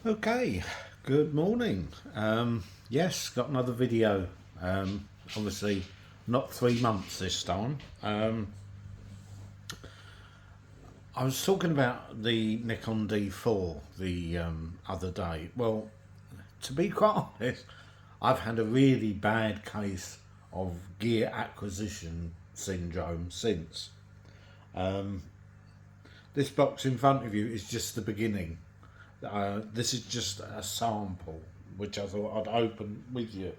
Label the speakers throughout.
Speaker 1: Okay, good morning. Yes, got another video. Obviously, not 3 months this time. I was talking about the Nikon D4 the other day. Well, to be quite honest, I've had a really bad case of gear acquisition syndrome since. This box in front of you is just the beginning. This is just a sample, which I thought I'd open with you.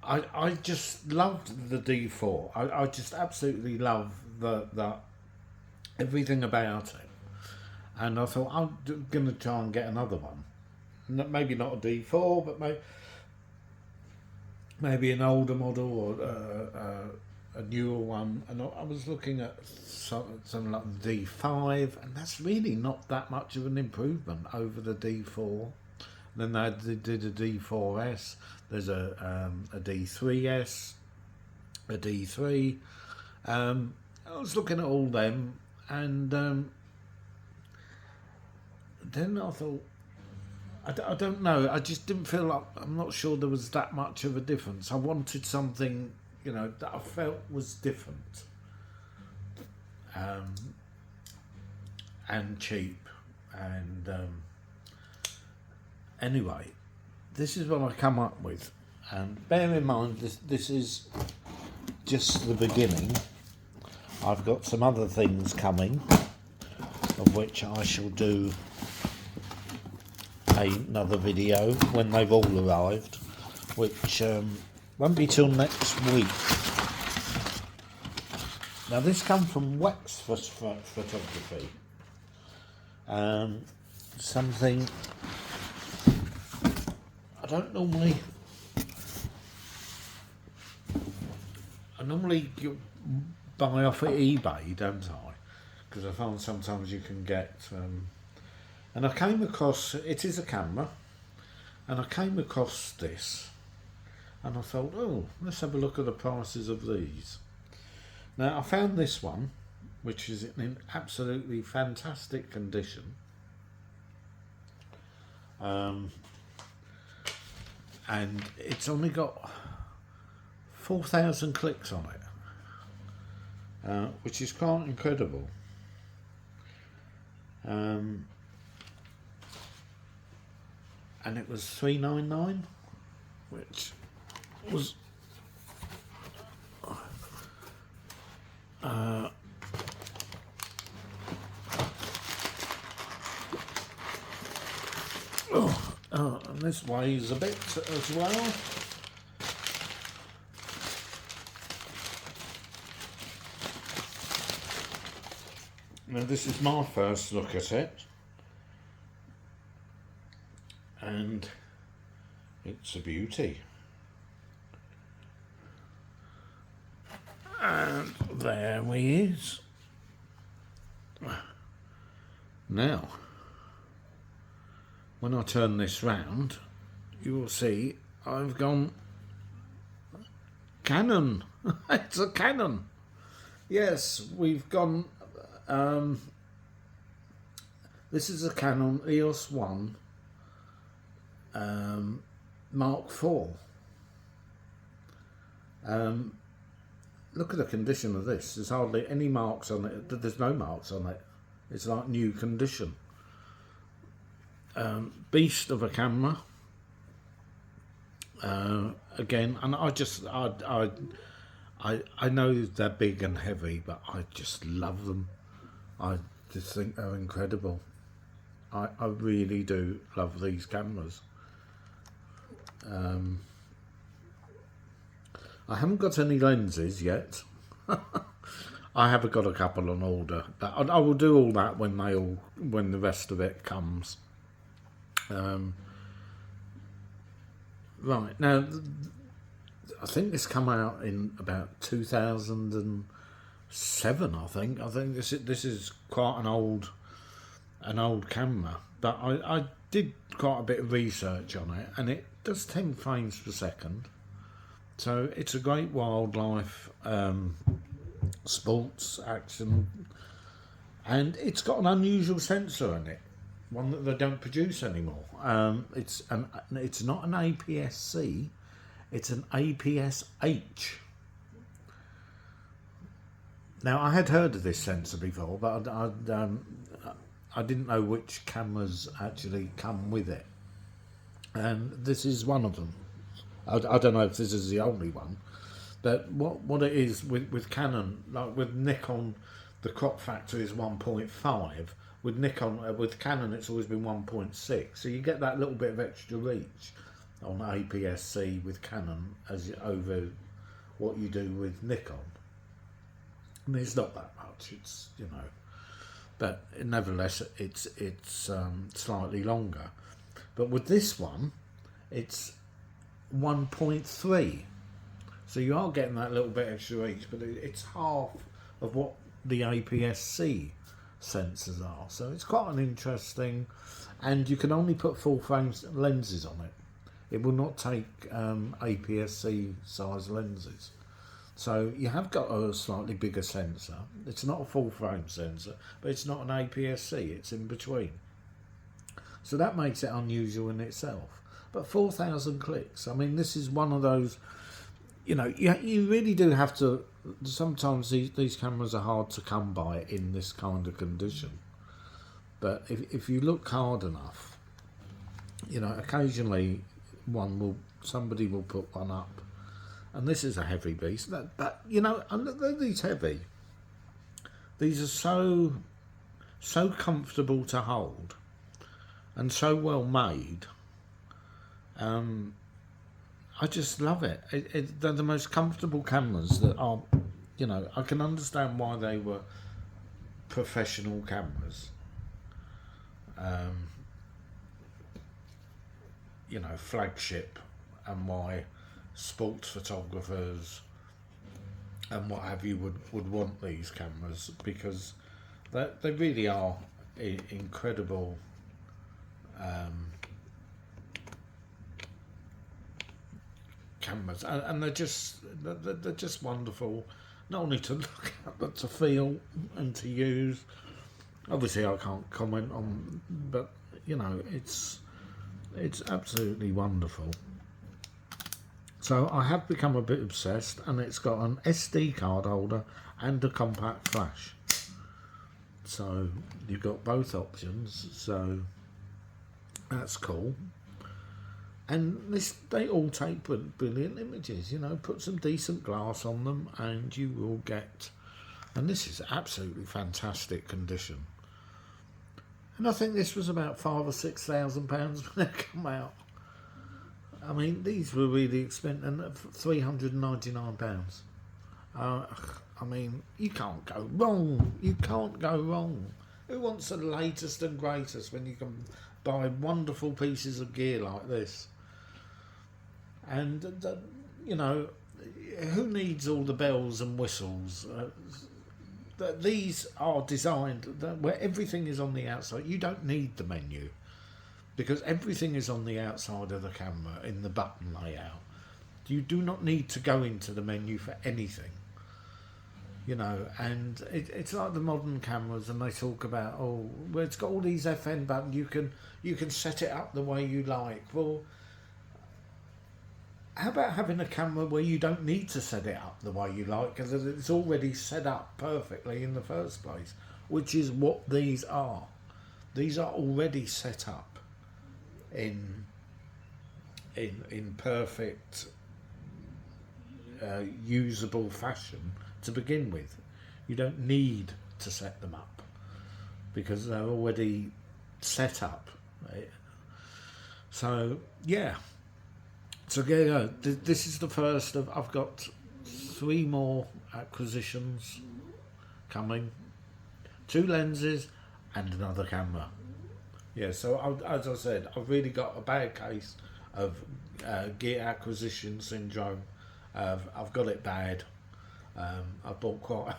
Speaker 1: I just loved the D4. I just absolutely love the everything about it. And I thought I'm going to try and get another one. Maybe not a D4, but maybe an older model or a newer one. And I was looking at something like the D5, and that's really not that much of an improvement over the D4. Then they did a D4S. There's a D3S, a D3. I was looking at all them, and then I thought, I don't know. I just didn't feel like, I'm not sure there was that much of a difference. I wanted something, that I felt was different, and cheap, and anyway, this is what I come up with, and bear in mind this is just the beginning. I've got some other things coming, of which I shall do another video when they've all arrived, which won't be till next week. Now this comes from Wex Photography, something I normally buy off at eBay, don't I? Because I find sometimes you can get, and I came across, it is a camera, and I came across this, and I thought, oh, let's have a look at the prices of these. Now I found this one, which is in absolutely fantastic condition. And it's only got 4,000 clicks on it, which is quite incredible. And it was $399, which was and this weighs a bit as well. Now this is my first look at it, and it's a beauty. And there we is. Now, when I turn this round, you will see I've gone Canon. It's a Canon. Yes, we've gone. This is a Canon EOS 1 Mark IV. Look at the condition of this. There's hardly any marks on it. There's no marks on it. It's like new condition. Beast of a camera. Again, and I know they're big and heavy, but I just love them. I just think they're incredible. I really do love these cameras. I haven't got any lenses yet. I have got a couple on order, but I will do all that when the rest of it comes. Right, now I think this came out in about 2007. I think this is quite an old camera, but I did quite a bit of research on it, and it does 10 frames per second. So it's a great wildlife, sports action, and it's got an unusual sensor in it. one that they don't produce anymore. It's not an APS-C, it's an APS-H. Now, I had heard of this sensor before, but I didn't know which cameras actually come with it, and this is one of them. I don't know if this is the only one, but what it is with Canon, like with Nikon, the crop factor is 1.5. With Canon, it's always been 1.6. So you get that little bit of extra reach on APS-C with Canon over what you do with Nikon. I mean, it's not that much. It's, you know, but nevertheless, it's slightly longer. But with this one, it's 1.3. So you are getting that little bit extra reach, but it's half of what the APS-C sensors are. So it's quite an interesting, and you can only put full frame lenses on it. It will not take APS-C size lenses. So you have got a slightly bigger sensor. It's not a full frame sensor, but it's not an APS-C, it's in between. So that makes it unusual in itself. But 4,000 clicks, I mean, this is one of those, you know, you really do have to, sometimes these cameras are hard to come by in this kind of condition. But if you look hard enough, you know, occasionally somebody will put one up. And this is a heavy beast. But you know, these heavy. These are so comfortable to hold, and so well made. I just love it. They're the most comfortable cameras that are, you know, I can understand why they were professional cameras. You know, flagship, and why sports photographers and what have you would want these cameras, because they really are incredible cameras, and they're just wonderful, not only to look at but to feel and to use. Obviously I can't comment on, but you know, it's absolutely wonderful. So I have become a bit obsessed, and it's got an SD card holder and a compact flash. So you've got both options, so that's cool. And they all take brilliant images, you know, put some decent glass on them and you will get, and this is absolutely fantastic condition. And I think this was about £5,000 or £6,000 when they come out. I mean, these were really expensive, and £399. I mean, you can't go wrong. You can't go wrong. Who wants the latest and greatest when you can buy wonderful pieces of gear like this? And, you know, who needs all the bells and whistles? These are designed where everything is on the outside. You don't need the menu, because everything is on the outside of the camera in the button layout. You do not need to go into the menu for anything, you know. And it's like the modern cameras, and they talk about, oh, well, it's got all these FN buttons, you can set it up the way you like. Well, how about having a camera where you don't need to set it up the way you like, because it's already set up perfectly in the first place, which is what these are. These are already set up in perfect usable fashion to begin with. You don't need to set them up because they're already set up, right? So yeah, so yeah, this is the first of, I've got 3 more acquisitions coming, 2 lenses and another camera. Yeah, so as I said, I've really got a bad case of gear acquisition syndrome. I've got it bad. I bought quite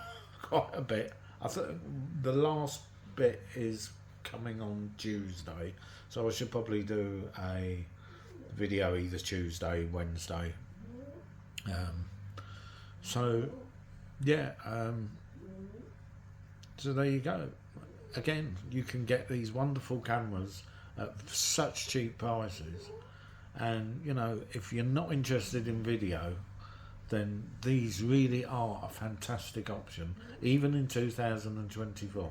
Speaker 1: a bit. I think the last bit is coming on Tuesday, so I should probably do a video either Tuesday, Wednesday. So yeah, so there you go. again, you can get these wonderful cameras at such cheap prices, and you know, if you're not interested in video, then these really are a fantastic option, even in 2024.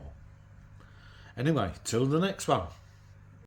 Speaker 1: Anyway, till the next one.